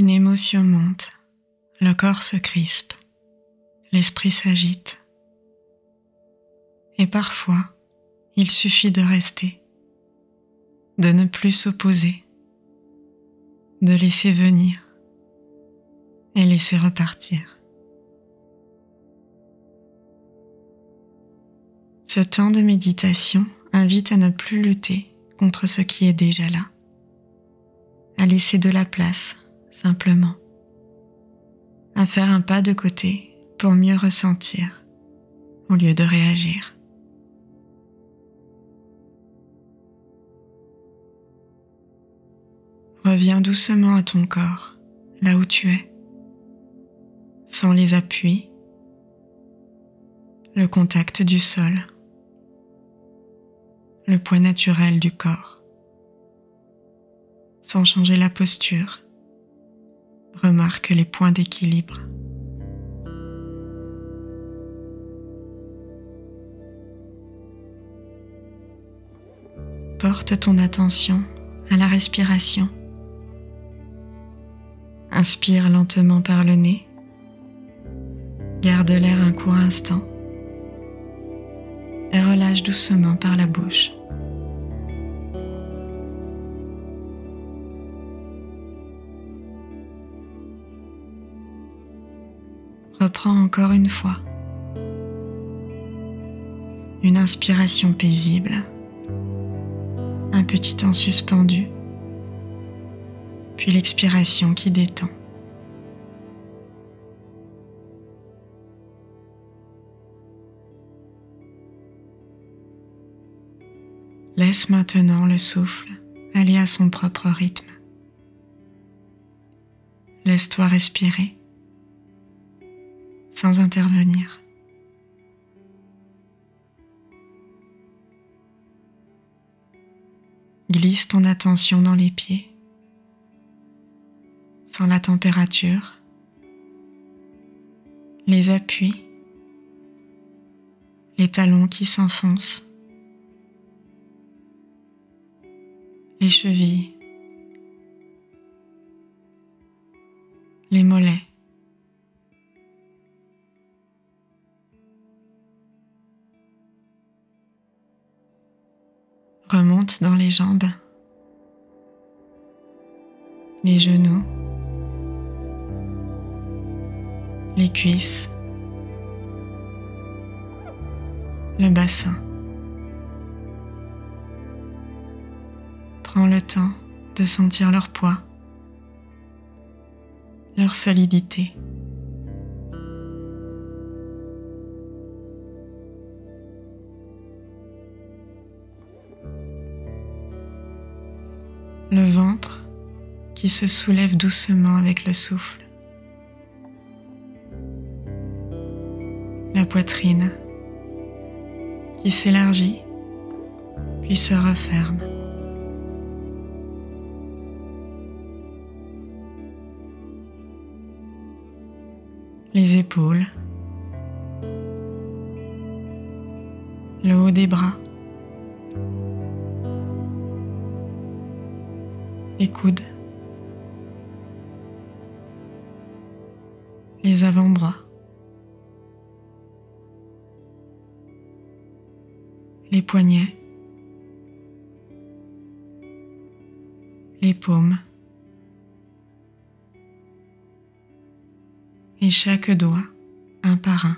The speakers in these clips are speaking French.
Une émotion monte, le corps se crispe, l'esprit s'agite. Et parfois, il suffit de rester, de ne plus s'opposer, de laisser venir et laisser repartir. Ce temps de méditation invite à ne plus lutter contre ce qui est déjà là, à laisser de la place, simplement, à faire un pas de côté pour mieux ressentir au lieu de réagir. Reviens doucement à ton corps, là où tu es, sans les appuis, le contact du sol, le poids naturel du corps. Sans changer la posture, remarque les points d'équilibre. Porte ton attention à la respiration. Inspire lentement par le nez. Garde l'air un court instant. Et relâche doucement par la bouche. Reprends encore une fois. Une inspiration paisible. Un petit temps suspendu. Puis l'expiration qui détend. Laisse maintenant le souffle aller à son propre rythme. Laisse-toi respirer sans intervenir. Glisse ton attention dans les pieds, sans la température, les appuis, les talons qui s'enfoncent, les chevilles, les mollets. Remonte dans les jambes, les genoux, les cuisses, le bassin. Prends le temps de sentir leur poids, leur solidité. Le ventre qui se soulève doucement avec le souffle. La poitrine qui s'élargit puis se referme. Les épaules, le haut des bras, les coudes, les avant-bras, les poignets, les paumes et chaque doigt un par un.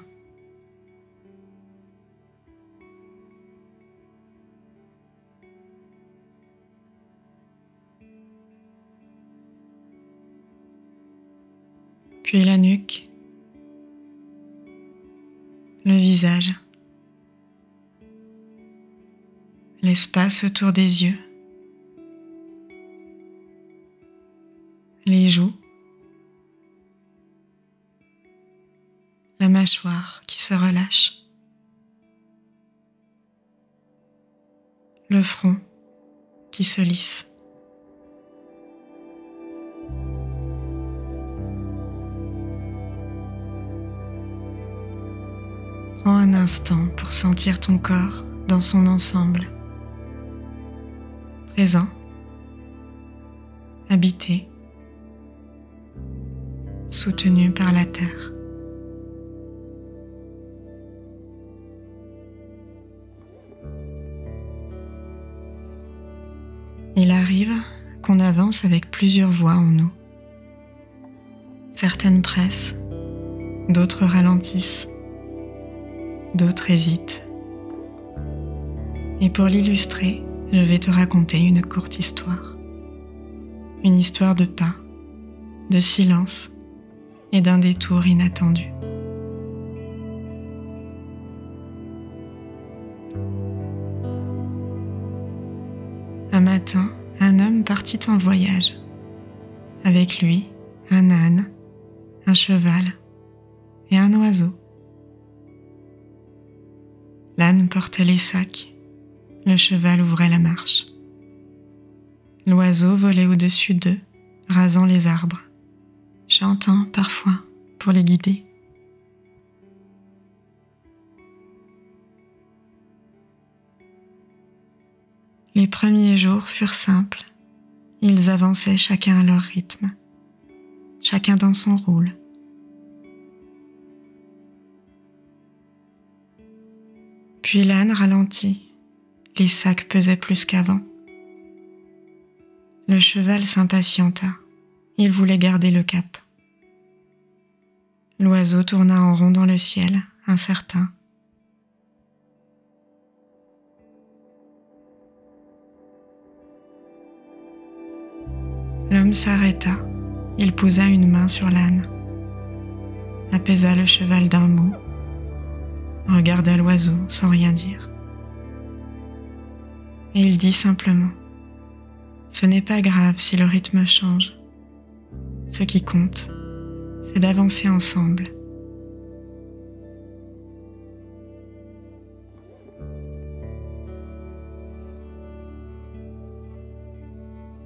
Puis la nuque, le visage, l'espace autour des yeux, les joues, la mâchoire qui se relâche, le front qui se lisse. Prends un instant pour sentir ton corps dans son ensemble, présent, habité, soutenu par la terre. Il arrive qu'on avance avec plusieurs voix en nous. Certaines pressent, d'autres ralentissent, d'autres hésitent. Et pour l'illustrer, je vais te raconter une courte histoire. Une histoire de pas, de silence et d'un détour inattendu. Un matin, un homme partit en voyage. Avec lui, un âne, un cheval et un oiseau. L'âne portait les sacs, le cheval ouvrait la marche. L'oiseau volait au-dessus d'eux, rasant les arbres, chantant parfois pour les guider. Les premiers jours furent simples. Ils avançaient chacun à leur rythme, chacun dans son rôle. Puis l'âne ralentit, les sacs pesaient plus qu'avant. Le cheval s'impatienta, il voulait garder le cap. L'oiseau tourna en rond dans le ciel, incertain. L'homme s'arrêta, il posa une main sur l'âne, apaisa le cheval d'un mot, regarda l'oiseau sans rien dire. Et il dit simplement, « Ce n'est pas grave si le rythme change. Ce qui compte, c'est d'avancer ensemble. »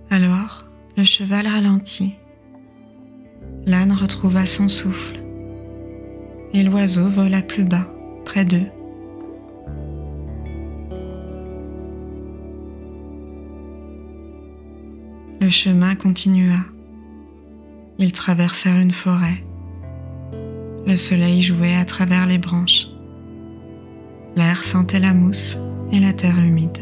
Alors, le cheval ralentit, l'âne retrouva son souffle, et l'oiseau vola plus bas, près d'eux. Le chemin continua. Ils traversèrent une forêt. Le soleil jouait à travers les branches. L'air sentait la mousse et la terre humide.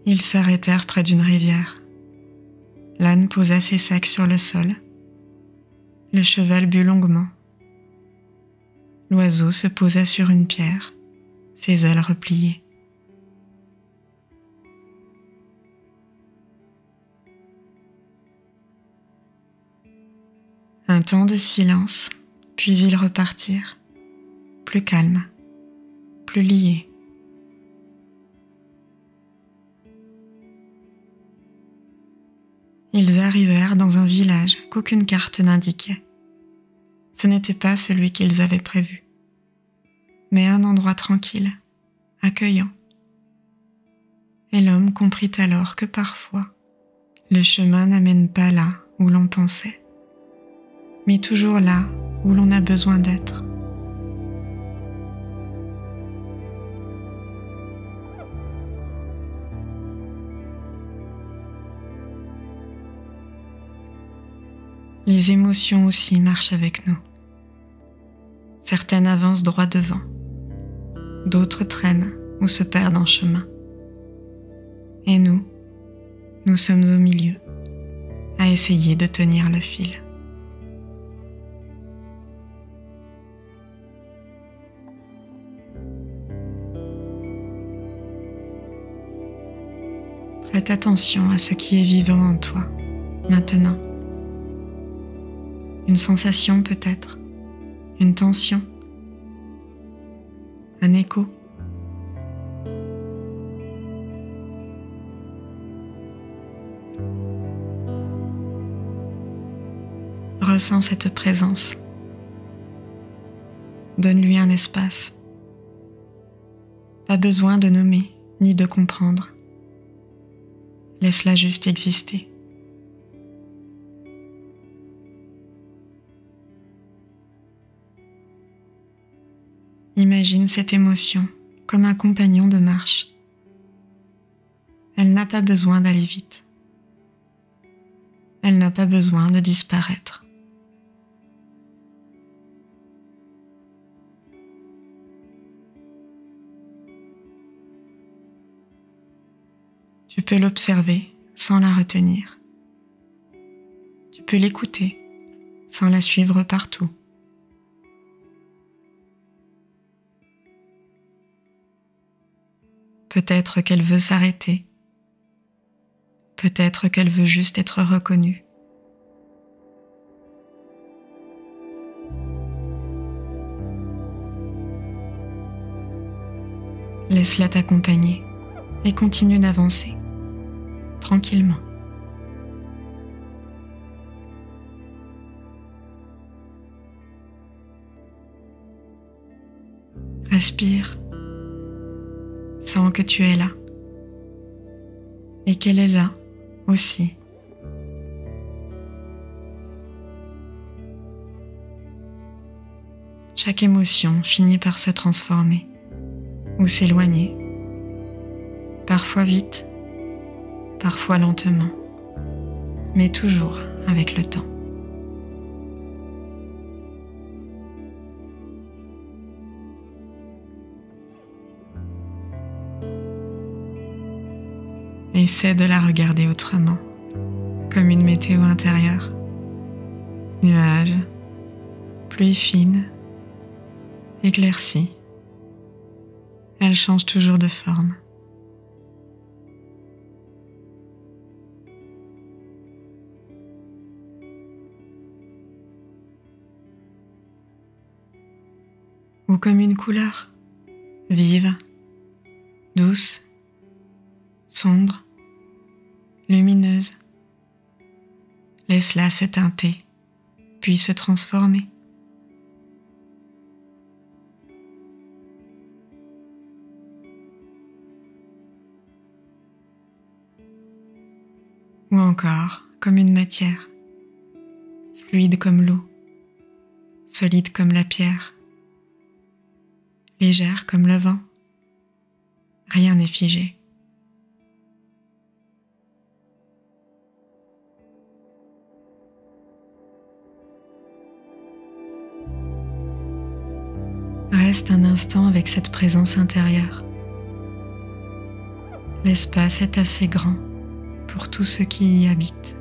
Ils s'arrêtèrent près d'une rivière. L'âne posa ses sacs sur le sol. Le cheval but longuement. L'oiseau se posa sur une pierre, ses ailes repliées. Un temps de silence, puis ils repartirent, plus calmes, plus liés. Ils arrivèrent dans un village qu'aucune carte n'indiquait. Ce n'était pas celui qu'ils avaient prévu, mais un endroit tranquille, accueillant. Et l'homme comprit alors que parfois, le chemin n'amène pas là où l'on pensait, mais toujours là où l'on a besoin d'être. Les émotions aussi marchent avec nous. Certaines avancent droit devant, d'autres traînent ou se perdent en chemin. Et nous sommes au milieu, à essayer de tenir le fil. Prête attention à ce qui est vivant en toi, maintenant. Une sensation peut-être, une tension, un écho. Ressens cette présence. Donne-lui un espace. Pas besoin de nommer ni de comprendre. Laisse-la juste exister. Imagine cette émotion comme un compagnon de marche. Elle n'a pas besoin d'aller vite. Elle n'a pas besoin de disparaître. Tu peux l'observer sans la retenir. Tu peux l'écouter sans la suivre partout. Peut-être qu'elle veut s'arrêter. Peut-être qu'elle veut juste être reconnue. Laisse-la t'accompagner et continue d'avancer, tranquillement. Respire. Sens que tu es là et qu'elle est là aussi. Chaque émotion finit par se transformer ou s'éloigner, parfois vite, parfois lentement, mais toujours avec le temps. Essaie de la regarder autrement, comme une météo intérieure. Nuages, pluie fine, éclaircie. Elle change toujours de forme. Ou comme une couleur, vive, douce, sombre, lumineuse. Laisse-la se teinter, puis se transformer. Ou encore comme une matière, fluide comme l'eau, solide comme la pierre, légère comme le vent. Rien n'est figé. Reste un instant avec cette présence intérieure. L'espace est assez grand pour tous ceux qui y habitent.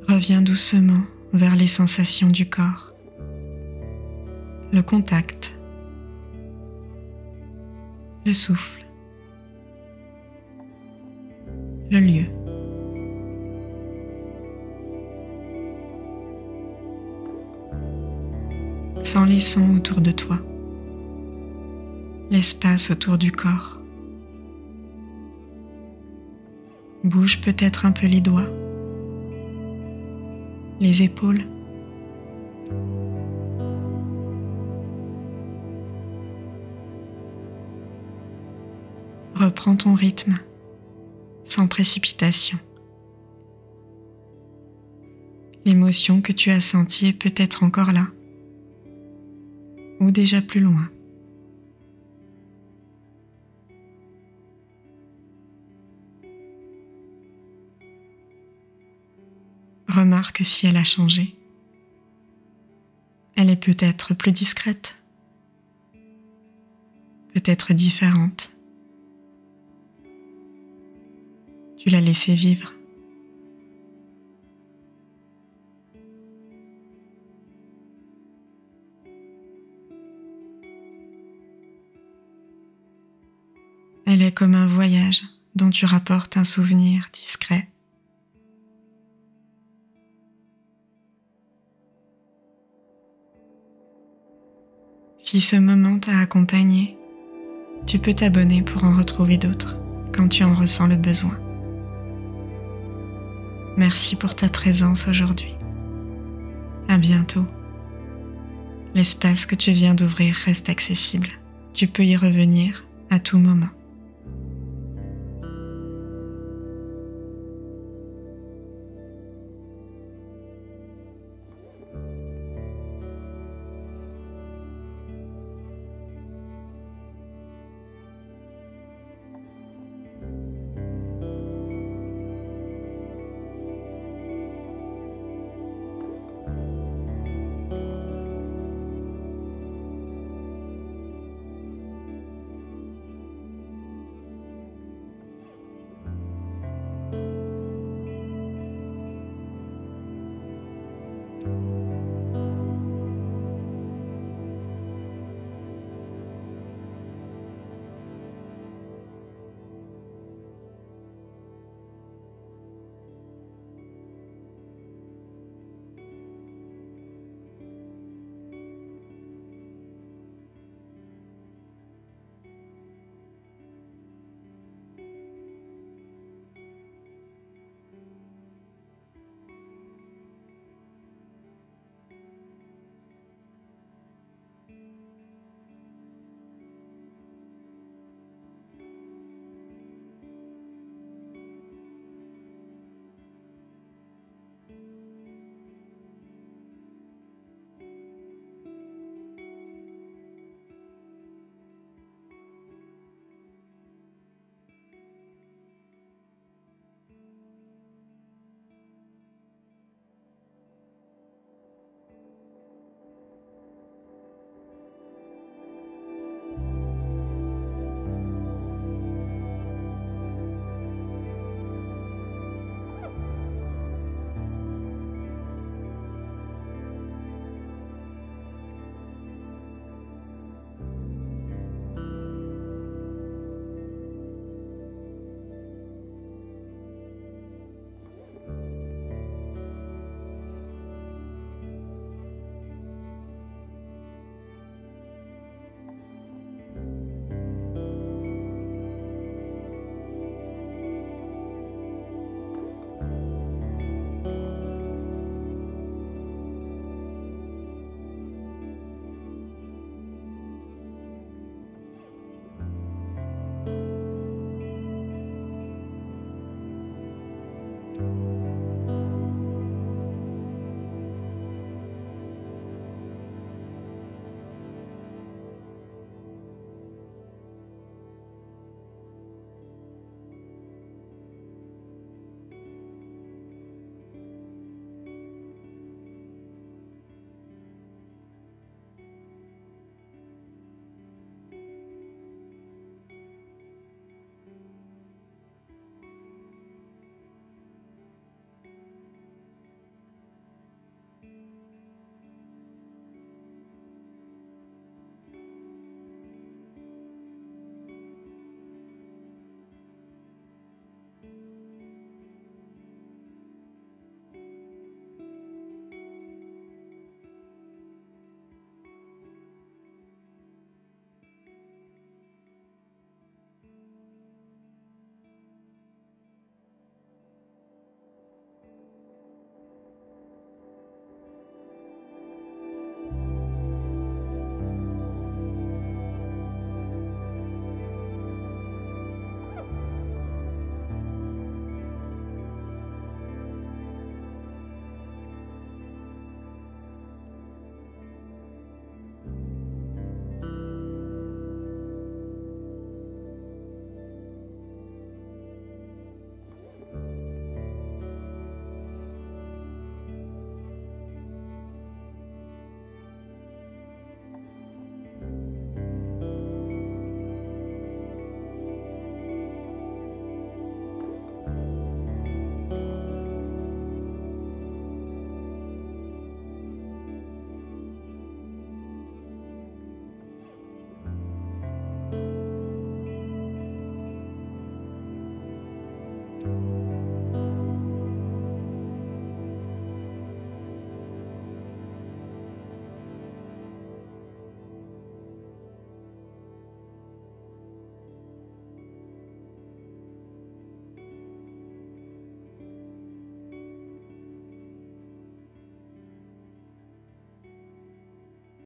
Reviens doucement vers les sensations du corps, le contact, le souffle, le lieu. Sens les sons autour de toi, l'espace autour du corps. Bouge peut-être un peu les doigts, les épaules. Reprends ton rythme, sans précipitation. L'émotion que tu as sentie est peut-être encore là, ou déjà plus loin. Remarque si elle a changé. Elle est peut-être plus discrète, peut-être différente. Tu l'as laissée vivre. Elle est comme un voyage dont tu rapportes un souvenir discret. Si ce moment t'a accompagné, tu peux t'abonner pour en retrouver d'autres quand tu en ressens le besoin. Merci pour ta présence aujourd'hui. À bientôt. L'espace que tu viens d'ouvrir reste accessible. Tu peux y revenir à tout moment.